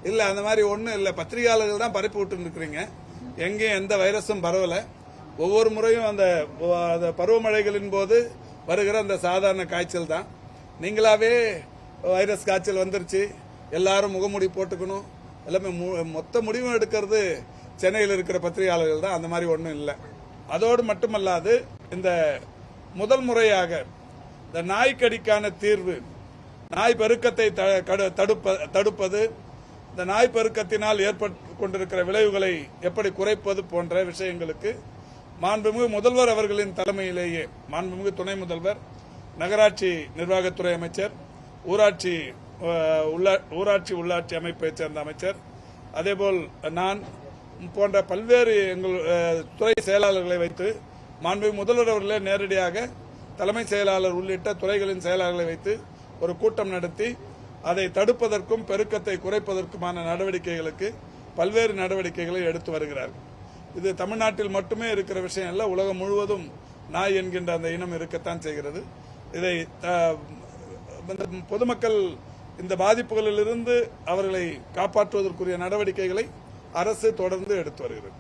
இல்ல அந்த மாதிரி ஒண்ணும் இல்ல. பத்திரிகையாளர்கள் தான் பரப்பி விட்டு இருக்கிறீங்க. எங்கேயும் எந்த வைரஸும் பரவல. ஒவ்வொரு முறையும் அந்த பருவமழைகளின் போது வருகிற அந்த சாதாரண காய்ச்சல் தான். நீங்களாவே வைரஸ் காய்ச்சல் வந்துருச்சு, எல்லாரும் முகமூடி போட்டுக்கணும், எல்லாமே மொத்த முடிவும் எடுக்கிறது சென்னையில் இருக்கிற பத்திரிகையாளர்கள் தான். அந்த மாதிரி ஒன்றும் இல்லை. அதோடு மட்டுமல்லாது இந்த முதல் முறையாக இந்த நாய்க்கடிக்கான தீர்வு, நாய் பெருக்கத்தை தடுப்பது, இந்த நாய் பெருக்கத்தினால் ஏற்பட்டு கொண்டிருக்கிற விளைவுகளை எப்படி குறைப்பது போன்ற விஷயங்களுக்கு மாண்புமிகு முதல்வர் அவர்களின் தலைமையிலேயே மாண்புமிகு துணை முதல்வர், நகராட்சி நிர்வாகத்துறை அமைச்சர், ஊராட்சி உள்ளாட்சி அமைப்பைச் சேர்ந்த அமைச்சர், அதேபோல் நான் போன்ற பல்வேறு எங்கள் துறை செயலாளர்களை வைத்து மாண்புமிகு முதல்வர் அவர்களே நேரடியாக தலைமை செயலாளர் உள்ளிட்ட துறைகளின் செயலாளர்களை வைத்து ஒரு கூட்டம் நடத்தி அதை தடுப்பதற்கும் பெருக்கத்தை குறைப்பதற்குமான நடவடிக்கைகளுக்கு பல்வேறு நடவடிக்கைகளை எடுத்து வருகிறார்கள். இது தமிழ்நாட்டில் மட்டுமே இருக்கிற விஷயம் அல்ல, உலகம் முழுவதும் நாய் என்கின்ற அந்த இனம் இருக்கத்தான் செய்கிறது. இதை பொதுமக்கள் இந்த பாதிப்புகளிலிருந்து அவர்களை காப்பாற்றுவதற்குரிய நடவடிக்கைகளை அரசு தொடர்ந்து எடுத்து வருகிறது.